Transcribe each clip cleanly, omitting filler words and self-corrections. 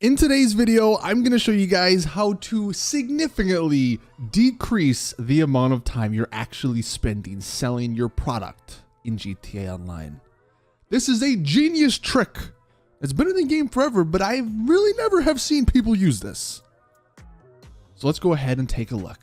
In today's video, I'm going to show you guys how to significantly decrease the amount of time you're actually spending selling your product in GTA Online. This is a genius trick. It's been in the game forever, but I really never have seen people use this. So let's go ahead and take a look.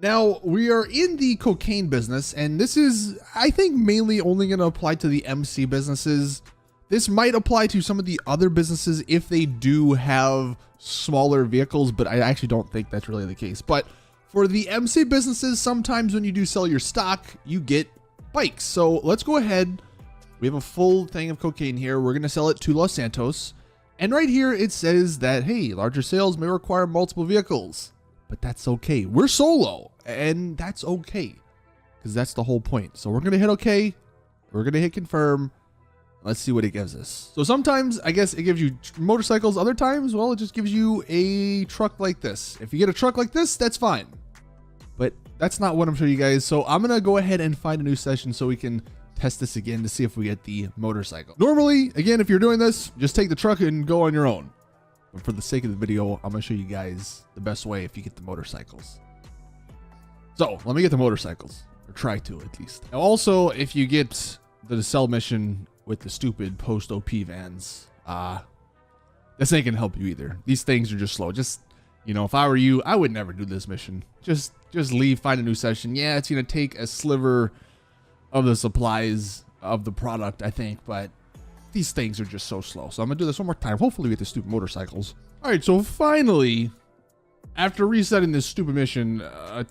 Now, we are in the cocaine business, and this is, I think, mainly only going to apply to the MC businesses. This might apply to some of the other businesses if they do have smaller vehicles, but I actually don't think that's really the case. But for the MC businesses, sometimes when you do sell your stock, you get bikes. So let's go ahead. We have a full thing of cocaine here. We're going to sell it to Los Santos. And right here, it says that, hey, larger sales may require multiple vehicles, but that's okay. We're solo, and that's okay, because that's the whole point. So we're going to hit okay. We're going to hit confirm. Let's see what it gives us. So sometimes, I guess it gives you motorcycles. Other times, well, it just gives you a truck like this. If you get a truck like this, that's fine. But that's not what I'm showing you guys. So I'm going to go ahead and find a new session so we can test this again to see if we get the motorcycle. Normally, again, if you're doing this, just take the truck and go on your own. But for the sake of the video, I'm going to show you guys the best way if you get the motorcycles. So let me get the motorcycles, or try to at least. Now also, if you get the sell mission with the stupid post OP vans, this ain't gonna help you either. These things are just slow. Just, you know, if I were you, I would never do this mission. Just leave, find a new session. Yeah, it's gonna take a sliver of the supplies of the product, I think, but these things are just so slow. So I'm gonna do this one more time. Hopefully we get the stupid motorcycles. All right, so finally, after resetting this stupid mission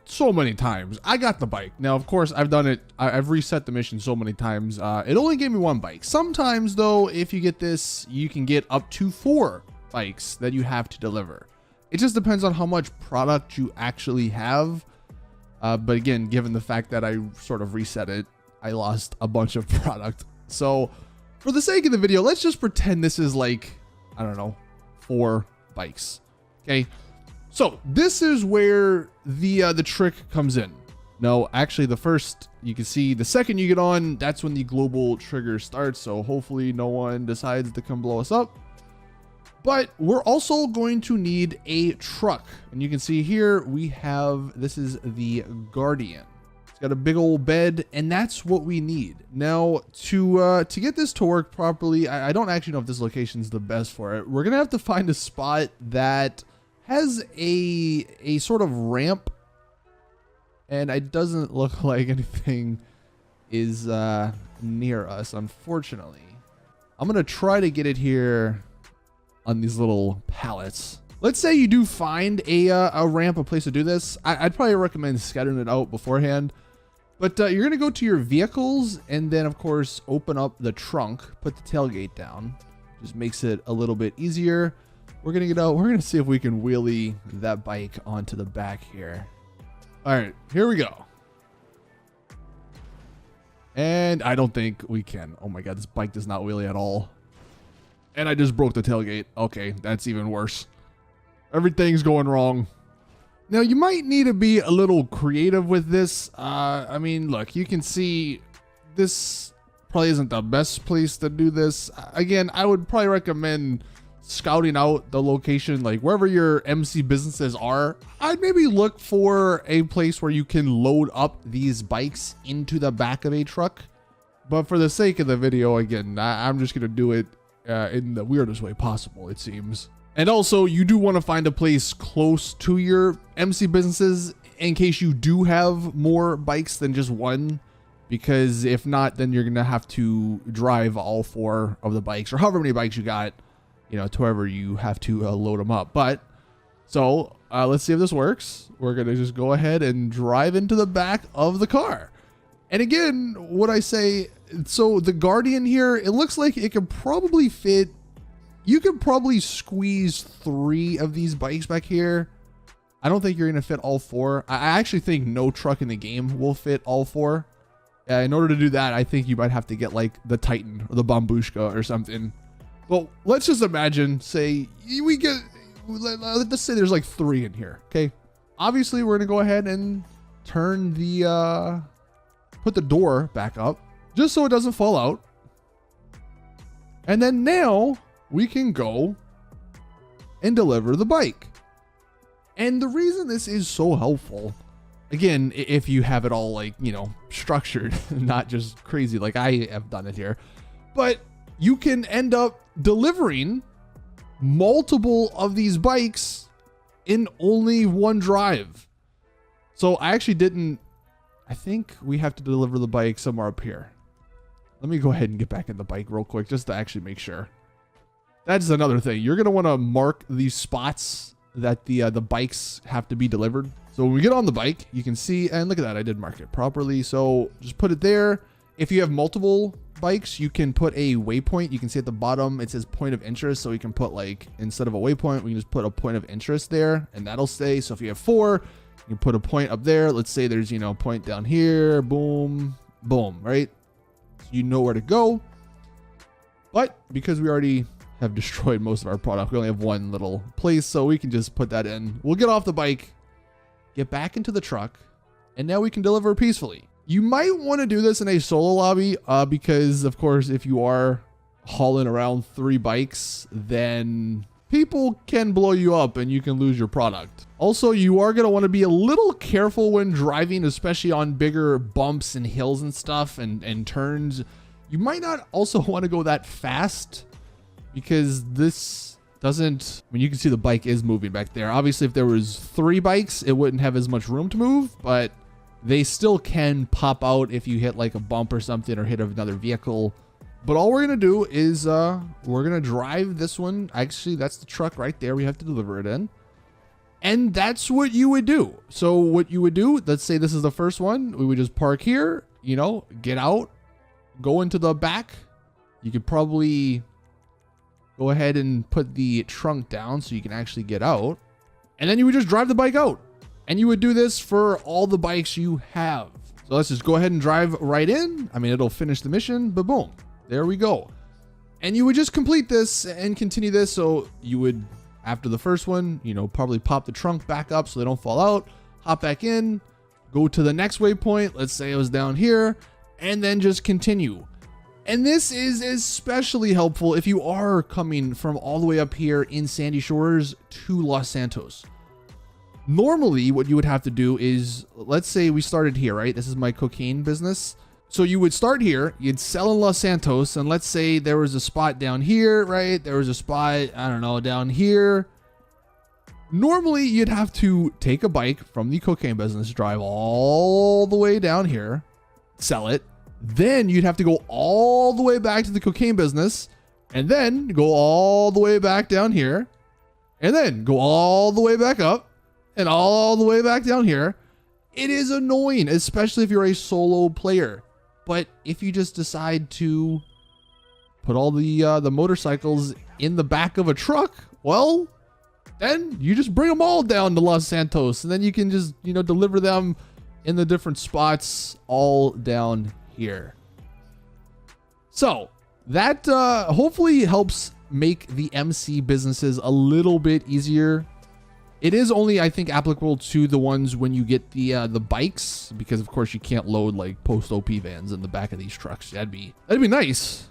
so many times, I got the bike. Now, of course, I've done it. I've reset the mission so many times. It only gave me one bike. Sometimes, though, if you get this, you can get up to 4 bikes that you have to deliver. It just depends on how much product you actually have. But again, given the fact that I sort of reset it, I lost a bunch of product. So for the sake of the video, let's just pretend this is like, I don't know, 4 bikes. Okay. So this is where the trick comes in. No, actually you can see the second you get on, that's when the global trigger starts. So hopefully no one decides to come blow us up. But we're also going to need a truck. And you can see here we have, this is the Guardian. It's got a big old bed, and that's what we need. Now to get this to work properly, I don't actually know if this location is the best for it. We're going to have to find a spot that has a sort of ramp, and it doesn't look like anything is near us, unfortunately. I'm gonna try to get it here on these little pallets. Let's say you do find a ramp, a place to do this. I'd probably recommend scattering it out beforehand, but you're gonna go to your vehicles and then of course open up the trunk, put the tailgate down. Just makes it a little bit easier. We're gonna get out. We're gonna see if we can wheelie that bike onto the back here. All right, here we go. And I don't think we can. Oh my God, this bike does not wheelie at all. And I just broke the tailgate. Okay, that's even worse. Everything's going wrong. Now you might need to be a little creative with this. I mean, look, you can see this probably isn't the best place to do this. Again, I would probably recommend scouting out the location, like wherever your MC businesses are. I'd maybe look for a place where you can load up these bikes into the back of a truck. But for the sake of the video, again, I'm just gonna do it in the weirdest way possible, it seems. And also, you do want to find a place close to your MC businesses in case you do have more bikes than just one, because if not, then you're gonna have to drive all 4 of the bikes or however many bikes you got, you know, to wherever you have to load them up. But so let's see if this works. We're going to just go ahead and drive into the back of the car. And again, what I say, so the Guardian here, it looks like it could probably fit, you could probably squeeze 3 of these bikes back here. I don't think you're going to fit all 4. I actually think no truck in the game will fit all 4. In order to do that, I think you might have to get like the Titan or the Bombushka or something. Well, let's just imagine, say we get, let's say there's like 3 in here. Okay. Obviously we're going to go ahead and turn the, put the door back up just so it doesn't fall out. And then now we can go and deliver the bike. And the reason this is so helpful, again, if you have it all like, you know, structured, not just crazy like I have done it here, but you can end up delivering multiple of these bikes in only one drive. So I actually I think we have to deliver the bike somewhere up here. Let me go ahead and get back in the bike real quick just to actually make sure. That's another thing. You're going to want to mark these spots that the bikes have to be delivered. So when we get on the bike, you can see, and look at that, I did mark it properly. So just put it there. If you have multiple bikes, you can put a waypoint. You can see at the bottom, it says point of interest. So we can put like, instead of a waypoint, we can just put a point of interest there and that'll stay. So if you have 4, you can put a point up there. Let's say there's, you know, point down here, boom, boom, right? So you know where to go. But because we already have destroyed most of our product, we only have one little place, so we can just put that in. We'll get off the bike, get back into the truck, and now we can deliver peacefully. You might want to do this in a solo lobby because, of course, if you are hauling around 3 bikes, then people can blow you up and you can lose your product. Also, you are going to want to be a little careful when driving, especially on bigger bumps and hills and stuff and turns. You might not also want to go that fast, because this doesn't, I mean, you can see the bike is moving back there. Obviously, if there was 3 bikes, it wouldn't have as much room to move, but they still can pop out if you hit like a bump or something or hit another vehicle. But all we're going to do is we're going to drive this one. Actually, that's the truck right there. We have to deliver it in. And that's what you would do. So what you would do, let's say this is the first one. We would just park here, you know, get out, go into the back. You could probably go ahead and put the trunk down so you can actually get out. And then you would just drive the bike out. And you would do this for all the bikes you have. So let's just go ahead and drive right in. I mean, it'll finish the mission, but boom, there we go. And you would just complete this and continue this. So you would, after the first one, you know, probably pop the trunk back up so they don't fall out, hop back in, go to the next waypoint. Let's say it was down here, and then just continue. And this is especially helpful if you are coming from all the way up here in Sandy Shores to Los Santos. Normally, what you would have to do is, let's say we started here, right? This is my cocaine business. So you would start here, you'd sell in Los Santos, and let's say there was a spot down here, right? There was a spot, I don't know, down here. Normally, you'd have to take a bike from the cocaine business, drive all the way down here, sell it. Then you'd have to go all the way back to the cocaine business, and then go all the way back down here, and then go all the way back up, and all the way back down here. It is annoying, especially if you're a solo player. But if you just decide to put all the motorcycles in the back of a truck, well, then you just bring them all down to Los Santos, and then you can just, you know, deliver them in the different spots all down here. So that hopefully helps make the MC businesses a little bit easier. It is only, I think, applicable to the ones when you get the bikes, because of course you can't load like post OP vans in the back of these trucks. That'd be nice,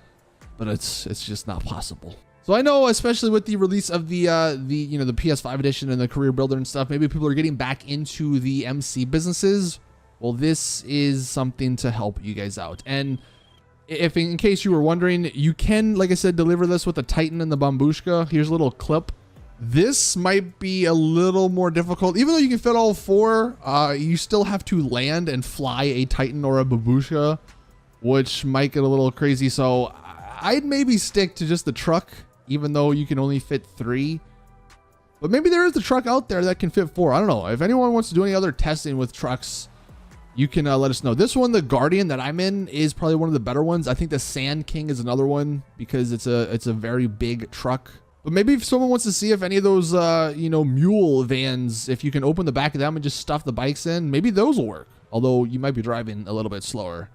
but it's just not possible. So I know, especially with the release of the you know, the PS5 edition and the career builder and stuff, maybe people are getting back into the MC businesses. Well, this is something to help you guys out. And if in case you were wondering, you can, like I said, deliver this with the Titan and the Bombushka. Here's a little clip. This might be a little more difficult. Even though you can fit all 4, you still have to land and fly a Titan or a Bombushka, which might get a little crazy. So I'd maybe stick to just the truck, even though you can only fit 3. But maybe there is a truck out there that can fit 4. I don't know. If anyone wants to do any other testing with trucks, you can let us know. This one, the Guardian that I'm in, is probably one of the better ones. I think the Sandking is another one because it's a very big truck. But maybe if someone wants to see if any of those, you know, mule vans, if you can open the back of them and just stuff the bikes in, maybe those will work. Although you might be driving a little bit slower.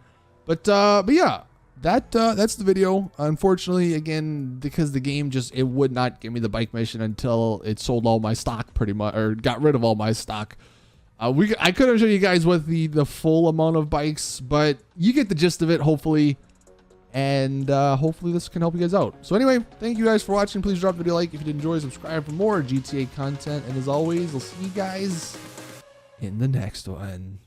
But yeah, that's the video. Unfortunately, again, because the game it would not give me the bike mission until it sold all my stock pretty much, or got rid of all my stock. I couldn't show you guys with the full amount of bikes, but you get the gist of it, hopefully. And hopefully this can help you guys out. So anyway, thank you guys for watching. Please drop the video a like if you did enjoy. Subscribe for more GTA content. And as always, I'll see you guys in the next one.